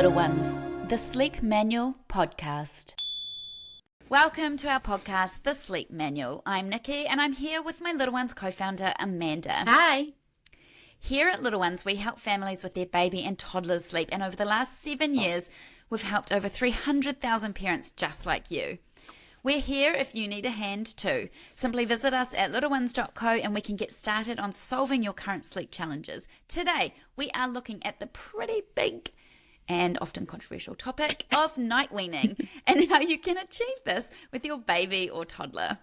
little ones, the Sleep Manual Podcast. Welcome to our podcast, The Sleep Manual. I'm Nikki and I'm here with my Little Ones co-founder, Amanda. Hi. Here at Little Ones, we help families with their baby and toddlers sleep, and over the last 7 years, we've helped over 300,000 parents just like you. We're here if you need a hand too. Simply visit us at little.ones.co and we can get started on solving your current sleep challenges. Today, we are looking at the pretty big and often controversial topic of night weaning and how you can achieve this with your baby or toddler.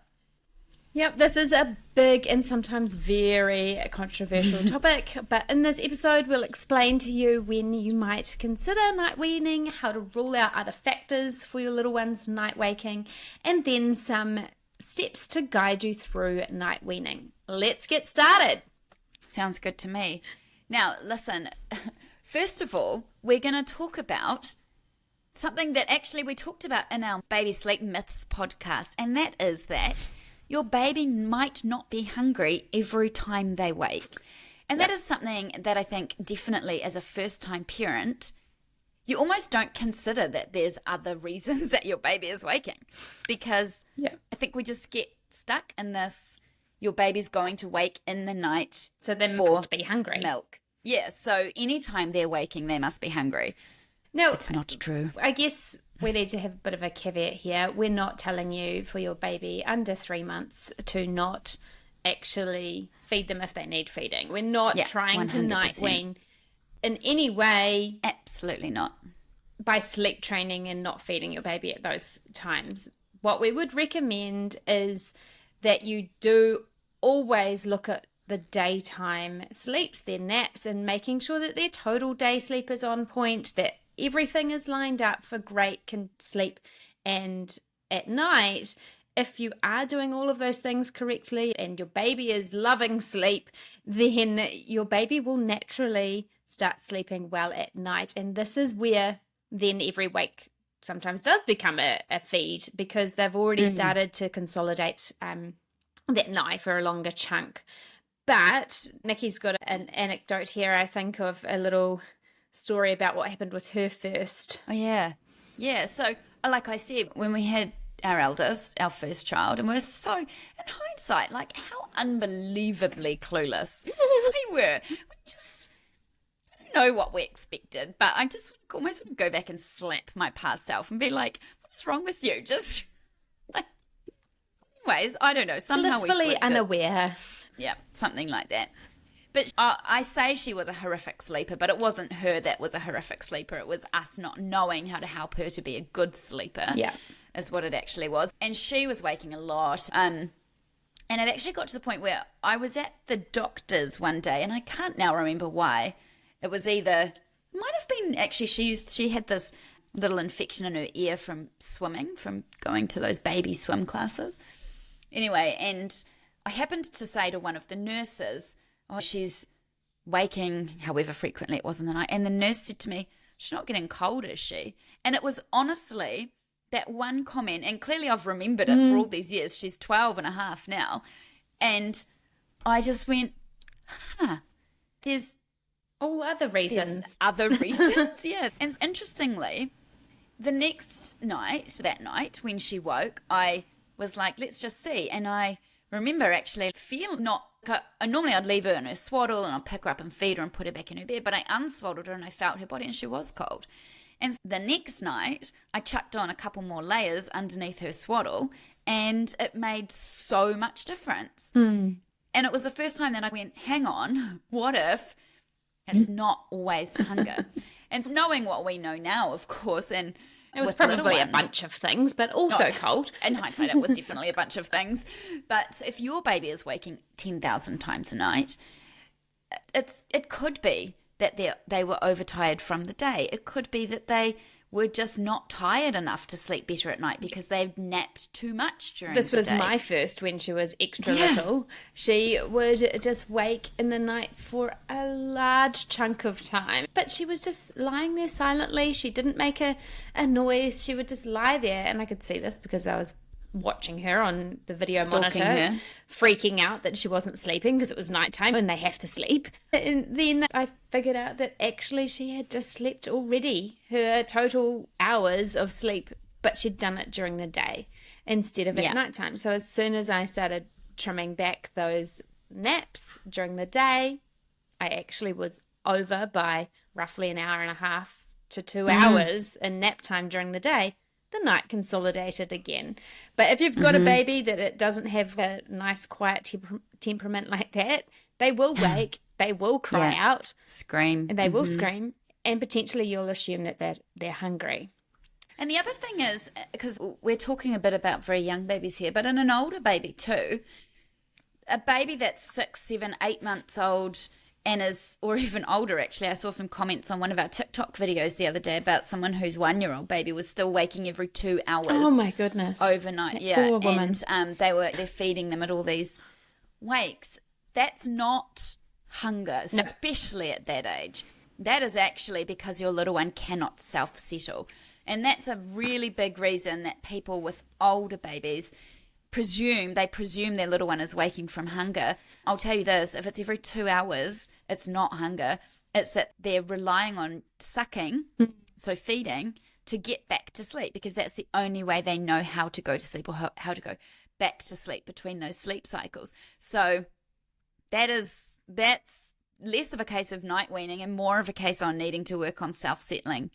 Yep, this is a big and sometimes very controversial topic, but in this episode we'll explain to you when you might consider night weaning, how to rule out other factors for your little one's night waking, and then some steps to guide you through night weaning. Let's get started. Sounds good to me. Now, listen, first of all, we're going to talk about something that actually we talked about in our Baby Sleep Myths podcast, and that is that your baby might not be hungry every time they wake. And that is something that I think definitely as a first-time parent, you almost don't consider that there's other reasons that your baby is waking. Because I think we just get stuck in this, your baby's going to wake in the night. So they must be hungry. Milk. Yeah, so anytime they're waking, they must be hungry. Now, it's not true. I guess we need to have a bit of a caveat here. We're not telling you for your baby under 3 months to not actually feed them if they need feeding. We're not trying 100%. To night wean in any way. Absolutely not. By sleep training and not feeding your baby at those times. What we would recommend is that you do always look at the daytime sleeps, their naps, and making sure that their total day sleep is on point, that everything is lined up for great sleep. And at night, if you are doing all of those things correctly and your baby is loving sleep, then your baby will naturally start sleeping well at night. And this is where then every wake sometimes does become a feed, because they've already started to consolidate that night for a longer chunk. But Nikki's got an anecdote here, I think, of a little story about what happened with her first. Oh, yeah. Yeah, so like I said, when we had our eldest, our first child, and we're so, in hindsight, like how unbelievably clueless we were. We just don't know what we expected, but I just almost want to go back and slap my past self and be like, what's wrong with you? Just, like, anyways, I don't know. Somehow blissfully unaware. Yeah, something like that. But I say she was a horrific sleeper, but it wasn't her that was a horrific sleeper. It was us not knowing how to help her to be a good sleeper, is what it actually was. And she was waking a lot. And it actually got to the point where I was at the doctor's one day, and I can't now remember why. It was either, might have been actually she had this little infection in her ear from swimming, from going to those baby swim classes. Anyway, and I happened to say to one of the nurses, oh, she's waking however frequently it was in the night. And the nurse said to me, she's not getting cold, is she? And it was honestly that one comment, and clearly I've remembered it for all these years. She's 12 and a half now. And I just went, there's all other reasons. Other reasons, yeah. And interestingly, the next night, that night when she woke, I was like, let's just see. And I remember actually normally I'd leave her in her swaddle and I'd pick her up and feed her and put her back in her bed, but I unswaddled her and I felt her body and she was cold. And the next night I chucked on a couple more layers underneath her swaddle and it made so much difference. And it was the first time that I went, hang on, what if it's not always hunger? And knowing what we know now, of course, and it was probably a bunch of things, but also cold. In hindsight, it was definitely a bunch of things. But if your baby is waking 10,000 times a night, it could be that they were overtired from the day. It could be that they were just not tired enough to sleep better at night because they've napped too much during the day. This was my first when she was extra little. She would just wake in the night for a large chunk of time. But she was just lying there silently. She didn't make a noise. She would just lie there. And I could see this because I was watching her on the video Stalking monitor, her. freaking out that she wasn't sleeping because it was nighttime and they have to sleep. And then I figured out that actually she had just slept already, her total hours of sleep, but she'd done it during the day instead of at nighttime. So as soon as I started trimming back those naps during the day, I actually was over by roughly an hour and a half to 2 hours in nap time during the day. The night consolidated again. But if you've got a baby that it doesn't have a nice quiet temperament like that, they will wake, they will cry out, scream, and they will scream, and potentially you'll assume that they're hungry. And the other thing is, because we're talking a bit about very young babies here, but in an older baby too, a baby that's 6, 7, 8 months old and is, or even older actually. I saw some comments on one of our TikTok videos the other day about someone whose 1-year-old baby was still waking every 2 hours. Oh my goodness. Overnight, Poor woman. And they're feeding them at all these wakes. That's not hunger, especially at that age. That is actually because your little one cannot self-settle. And that's a really big reason that people with older babies presume their little one is waking from hunger. I'll tell you this, if it's every 2 hours, it's not hunger. It's that they're relying on sucking, so feeding, to get back to sleep, because that's the only way they know how to go to sleep, or how to go back to sleep between those sleep cycles. So that's less of a case of night weaning and more of a case on needing to work on self-settling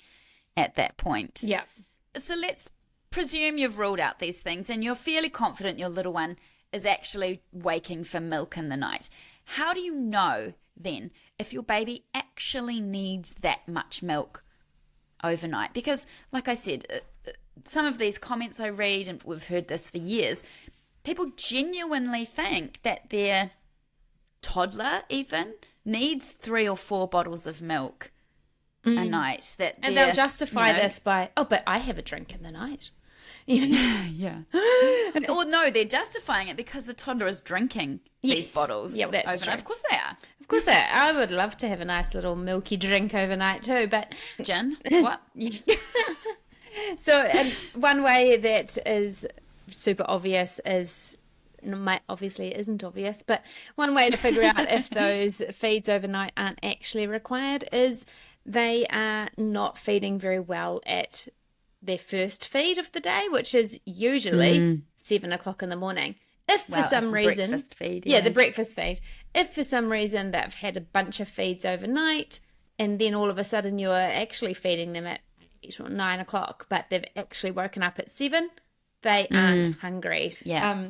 at that point. Yeah. So let's presume you've ruled out these things and you're fairly confident your little one is actually waking for milk in the night. How do you know then if your baby actually needs that much milk overnight? Because like I said, some of these comments I read, and we've heard this for years, people genuinely think that their toddler even needs 3 or 4 bottles of milk a night. And they'll justify this by, but I have a drink in the night. Yeah. Or no, they're justifying it because the toddler is drinking these bottles that's overnight. true. Of course they are. Of course they are. I would love to have a nice little milky drink overnight too, but... Gin? What? So one way that is super obvious is... obviously it isn't obvious, but one way to figure out if those feeds overnight aren't actually required is they are not feeding very well at their first feed of the day, which is usually 7 o'clock in the morning. If for some reason... breakfast feed. Yeah, the breakfast feed. If for some reason they've had a bunch of feeds overnight and then all of a sudden you're actually feeding them at 8 or 9 o'clock, but they've actually woken up at 7, they aren't hungry. Yeah.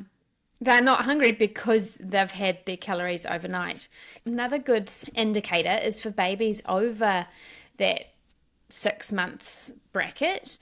They're not hungry because they've had their calories overnight. Another good indicator is for babies over that 6 months bracket,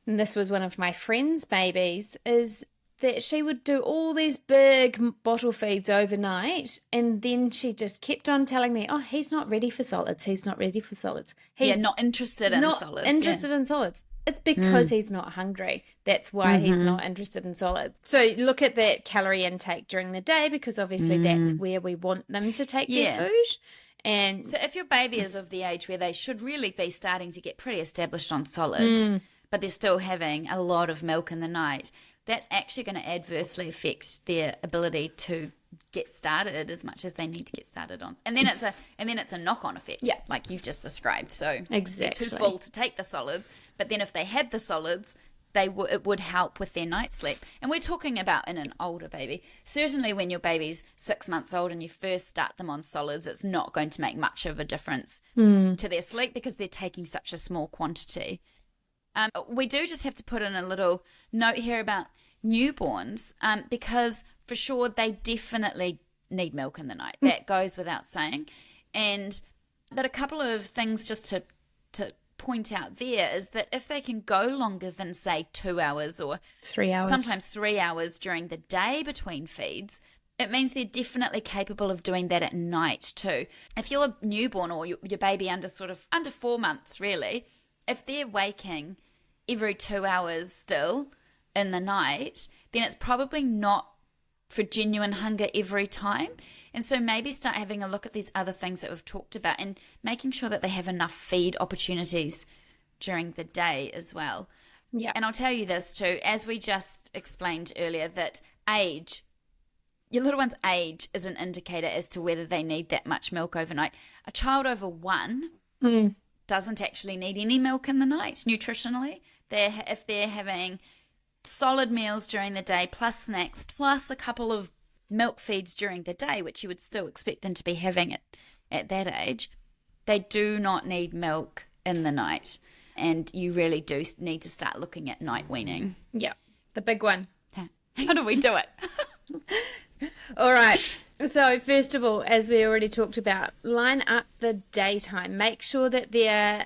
and this was one of my friend's babies, is that she would do all these big bottle feeds overnight, and then she just kept on telling me, he's not ready for solids, he's not ready for solids. He's not interested in solids. Interested in solids. It's because he's not hungry. That's why he's not interested in solids. So look at that calorie intake during the day, because obviously that's where we want them to take their food. And so if your baby is of the age where they should really be starting to get pretty established on solids, but they're still having a lot of milk in the night, that's actually going to adversely affect their ability to get started as much as they need to get started on. And then it's a knock-on effect, like you've just described. So exactly. they're too full to take the solids, but then if they had the solids, it would help with their night sleep. And we're talking about in an older baby. Certainly when your baby's 6 months old and you first start them on solids, it's not going to make much of a difference to their sleep because they're taking such a small quantity. We do just have to put in a little note here about newborns, because for sure they definitely need milk in the night. That goes without saying. But a couple of things just to point out there is that if they can go longer than, say, 2 hours or 3 hours, sometimes 3 hours during the day between feeds, it means they're definitely capable of doing that at night too. If you're a newborn or your baby under 4 months really, if they're waking every 2 hours still in the night, then it's probably not for genuine hunger every time. And so maybe start having a look at these other things that we've talked about and making sure that they have enough feed opportunities during the day as well. Yeah. And I'll tell you this too, as we just explained earlier, that age, your little one's age is an indicator as to whether they need that much milk overnight. A child over 1 doesn't actually need any milk in the night nutritionally. If they're having solid meals during the day, plus snacks, plus a couple of milk feeds during the day, which you would still expect them to be having at that age, they do not need milk in the night. And you really do need to start looking at night weaning. Yeah, the big one. How do we do it? All right. So first of all, as we already talked about, line up the daytime. Make sure that their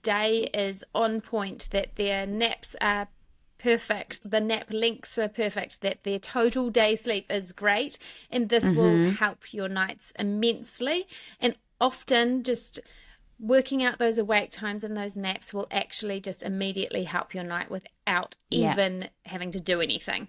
day is on point, that their naps are perfect, the nap lengths are perfect, that their total day sleep is great. And this will help your nights immensely. And often just working out those awake times and those naps will actually just immediately help your night without even having to do anything.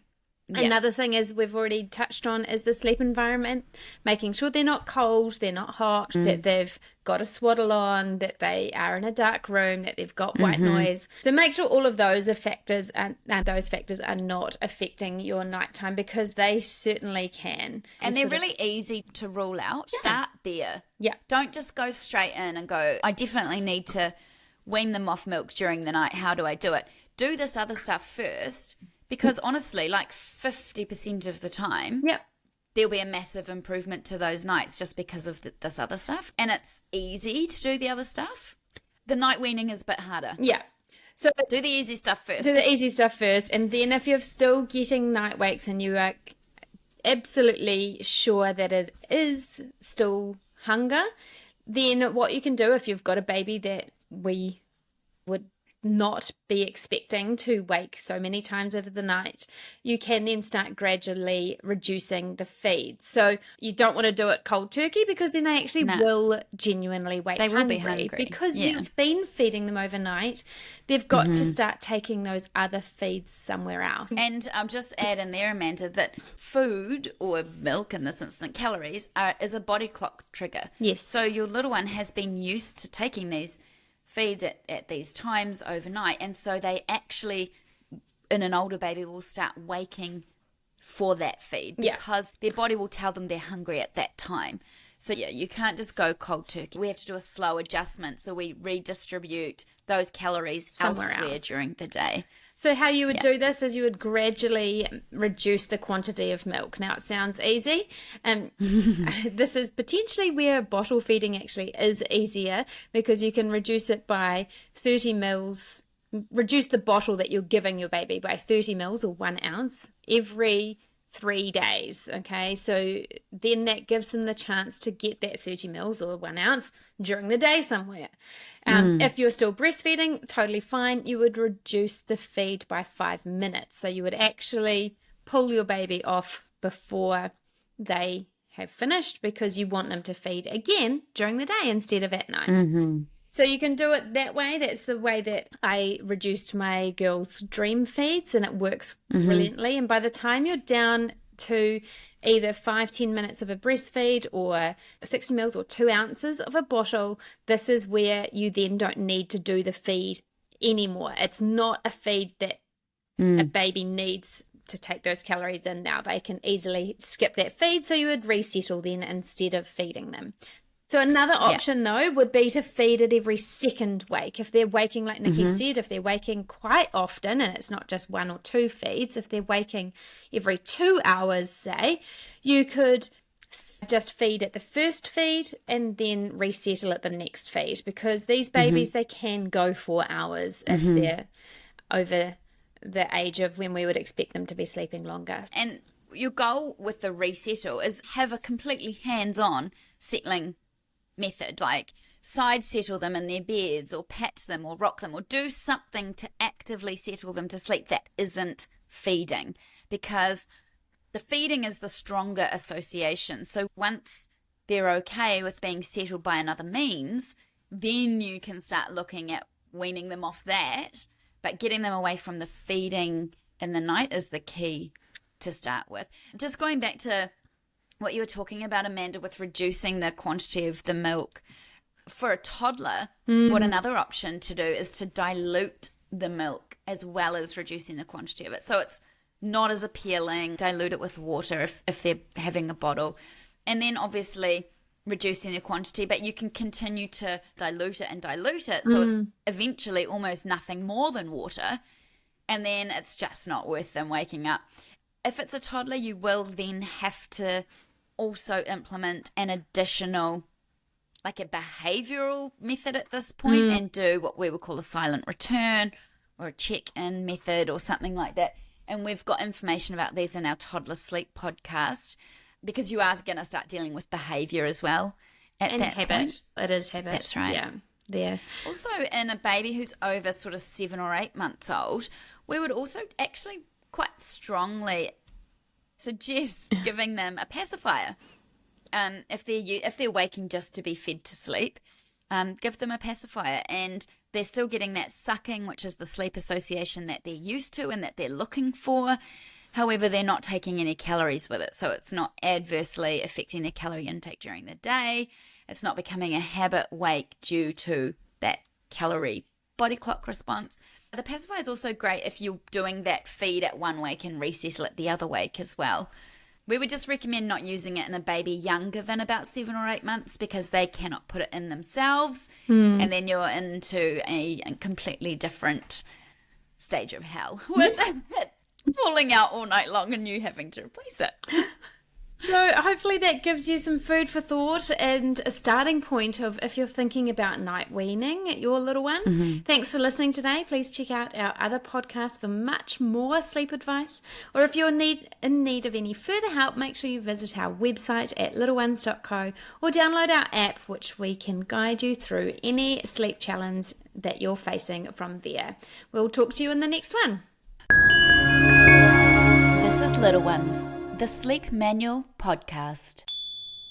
Yeah. Another thing is we've already touched on is the sleep environment, making sure they're not cold, they're not hot, that they've got a swaddle on, that they are in a dark room, that they've got white noise. So make sure all of those are factors and those factors are not affecting your nighttime, because they certainly can. And they're really easy to rule out. Yeah. Start there. Yeah. Don't just go straight in and go, I definitely need to wean them off milk during the night. How do I do it? Do this other stuff first. Because honestly, like 50% of the time, there'll be a massive improvement to those nights just because of this other stuff. And it's easy to do the other stuff. The night weaning is a bit harder. Yeah. So do the easy stuff first. Do the easy stuff first. And then if you're still getting night wakes and you are absolutely sure that it is still hunger, then what you can do if you've got a baby that we would not be expecting to wake so many times over the night, you can then start gradually reducing the feed. So you don't want to do it cold turkey, because then they actually will genuinely wake hungry. They will be hungry. Because you've been feeding them overnight, they've got to start taking those other feeds somewhere else. And I'll just add in there, Amanda, that food, or milk in this instance, calories, is a body clock trigger. Yes. So your little one has been used to taking these feeds at these times overnight, and so they actually, in an older baby, will start waking for that feed because their body will tell them they're hungry at that time. So you can't just go cold turkey. We have to do a slow adjustment, so we redistribute those calories somewhere else during the day. So how you would do this is you would gradually reduce the quantity of milk. Now, it sounds easy. This is potentially where bottle feeding actually is easier, because you can reduce it by 30 mils, reduce the bottle that you're giving your baby by 30 mils or 1 ounce every 3 days. Okay, so then that gives them the chance to get that 30 mils or 1 ounce during the day somewhere. If you're still breastfeeding, totally fine. You would reduce the feed by 5 minutes. So you would actually pull your baby off before they have finished, because you want them to feed again during the day instead of at night. So you can do it that way. That's the way that I reduced my girls' dream feeds, and it works brilliantly. And by the time you're down to either 5-10 minutes of a breastfeed or 60 mils or 2 ounces of a bottle, this is where you then don't need to do the feed anymore. It's not a feed that a baby needs to take those calories in now. They can easily skip that feed, so you would resettle then instead of feeding them. So another option, though, would be to feed at every second wake. If they're waking, like Nikki said, if they're waking quite often, and it's not just 1 or 2 feeds, if they're waking every 2 hours, say, you could just feed at the first feed and then resettle at the next feed, because these babies, they can go 4 hours if they're over the age of when we would expect them to be sleeping longer. And your goal with the resettle is have a completely hands-on settling method, like side settle them in their beds, or pat them, or rock them, or do something to actively settle them to sleep that isn't feeding, because the feeding is the stronger association. So once they're okay with being settled by another means, then you can start looking at weaning them off that, but getting them away from the feeding in the night is the key to start with. Just going back to what you were talking about, Amanda, with reducing the quantity of the milk. For a toddler, what another option to do is to dilute the milk as well as reducing the quantity of it. So it's not as appealing. Dilute it with water if they're having a bottle. And then obviously reducing the quantity, but you can continue to dilute it. So it's eventually almost nothing more than water. And then it's just not worth them waking up. If it's a toddler, you will then have to also implement an additional, like a behavioral method at this point, and do what we would call a silent return or a check-in method or something like that. And we've got information about these in our toddler sleep podcast, because you are going to start dealing with behavior as well at that habit point. It is habit. That's right. Yeah, there. Also, in a baby who's over sort of 7 or 8 months old, we would also actually quite strongly suggest giving them a pacifier. If they're waking just to be fed to sleep, give them a pacifier, and they're still getting that sucking, which is the sleep association that they're used to and that they're looking for. However, they're not taking any calories with it, so it's not adversely affecting their calorie intake during the day. It's not becoming a habit wake due to that calorie body clock response. The pacifier is also great if you're doing that feed at one wake and resettle at the other wake as well. We would just recommend not using it in a baby younger than about 7 or 8 months, because they cannot put it in themselves, and then you're into a completely different stage of hell with it falling out all night long and you having to replace it. So hopefully that gives you some food for thought and a starting point of if you're thinking about night weaning your little one. Thanks for listening today. Please check out our other podcasts for much more sleep advice. Or if you're in need of any further help, make sure you visit our website at littlenones.co or download our app, which we can guide you through any sleep challenge that you're facing from there. We'll talk to you in the next one. This is Little Ones, the Sleep Manual Podcast.